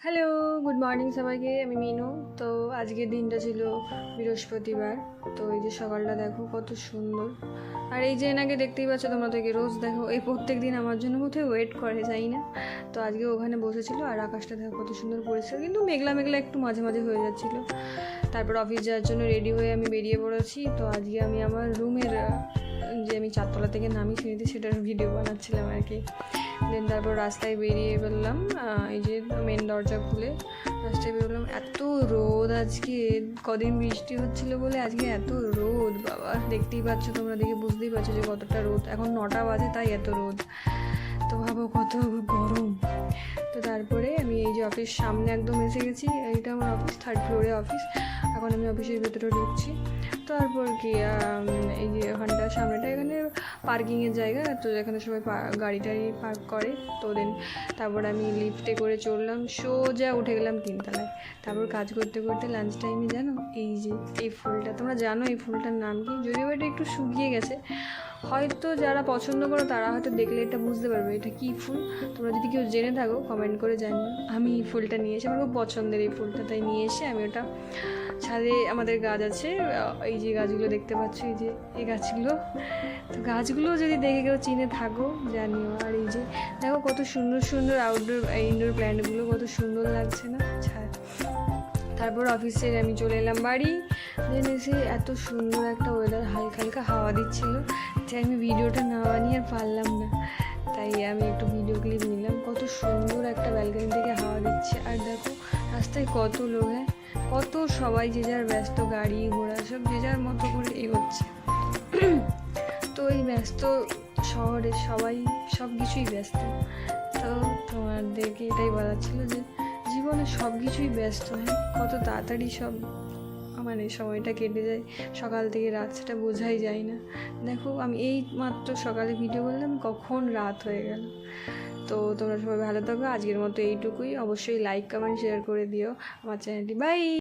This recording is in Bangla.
হ্যালো, গুড মর্নিং সবাইকে। আমি মিনু। তো আজকের দিনটা ছিল বৃহস্পতিবার। তো এই যে সকালটা দেখো কত সুন্দর। আর এই যে এনাকে দেখতেই পাচ্ছ তোমরা, থেকে রোজ দেখো এই প্রত্যেক দিন আমার জন্য কোথায় ওয়েট করে, যাই না। তো আজকে ওখানে বসেছিল আর আকাশটা দেখো কত সুন্দর পরিষ্কার, কিন্তু মেঘলা মেঘলা একটু মাঝে মাঝে হয়ে যাচ্ছিলো। তারপর অফিস যাওয়ার জন্য রেডি হয়ে আমি বেরিয়ে পড়েছি। তো আজকে আমি আমার রুমের যে আমি 4তলা থেকে নামি সিঁড়িতে, সেটার ভিডিও বানাচ্ছিলাম আর কি। দেন তারপর রাস্তায় বেরিয়ে বললাম, এই যে মেন দরজা খুলে রাস্তায় বেরোলাম। এত রোদ আজকে, কদিন বৃষ্টি হচ্ছিলো বলে আজকে এত রোদ বাবা। দেখতেই পাচ্ছ তোমরা, দেখে বুঝতেই পারছো যে কতটা রোদ। এখন 9টা বাজে তাই এত রোদ। তো ভাবো কত গরম। তো তারপরে আমি এই যে অফিস সামনে একদম এসে গেছি। এইটা আমার অফিস, 3rd ফ্লোরে অফিস। এখন আমি অফিসের ভেতরে ঢুকছি। তারপর কি এই যে ওখানটার সামনেটা, এখানে পার্কিংয়ের জায়গা, তো এখানে সবাই গাড়ি টাড়ি পার্ক করে। তো দেন তারপর আমি লিফটে করে চললাম, সোজা উঠে গেলাম 3তলায়। তারপর কাজ করতে করতে লাঞ্চ টাইমে জানো এই যে এই ফুলটা, তোমরা জানো এই ফুলটার নাম কি? যদিও এটা একটু শুকিয়ে গেছে, হয়তো যারা পছন্দ করো তারা হয়তো দেখলে এটা বুঝতে পারবে এটা কী ফুল। তোমরা যদি কেউ জেনে থাকো কমেন্ট করে জানিও। আমি এই ফুলটা নিয়ে এসে, আমার খুব পছন্দের এই ফুলটা, তাই নিয়ে এসে আমি ওটা ছাদে, আমাদের গাছ আছে, এই যে গাছগুলো দেখতে পাচ্ছ, এই যে এই গাছগুলো, তো গাছগুলো যদি দেখে কেউ চিনে থাকো জানিও। আর এই যে দেখো কত সুন্দর সুন্দর আউটডোর ইনডোর প্ল্যান্টগুলো, কত সুন্দর লাগছে না ছাদ। তারপর অফিসে আমি চলে এলাম বাড়ি। দেন এসে এত সুন্দর একটা ওয়েদার, হালকা হালকা হাওয়া দিচ্ছিলো, যে আমি ভিডিওটা না বানিয়ে আর পারলাম না। তাই আমি একটু ভিডিও ক্লিপ নিলাম। কত সুন্দর একটা ব্যালকনি থেকে হাওয়া দিচ্ছে। আর দেখো রাস্তায় কত লোক, কত সবাই যে যার ব্যস্ত, গাড়ি ঘোড়া সব যে যার মতো করে এগোচ্ছে। তো এই ব্যস্ত শহরে সবাই সব কিছুই ব্যস্ত। তো তোমাদেরকে এটাই বলার ছিল যে জীবনে সব কিছুই ব্যস্ত, কত তাড়াতাড়ি সব মানে সময়টা কেটে যায়, সকাল থেকে রাত, সেটা বোঝাই যায় না। দেখো আমি এই মাত্র সকালে ভিডিও করলাম, কখন রাত হয়ে গেল। তো তোমরা সবাই ভালো থাকো, আজকের মতো এইটুকুই। অবশ্যই লাইক কমেন্ট শেয়ার করে দিও আমার চ্যানেলটি। বাই।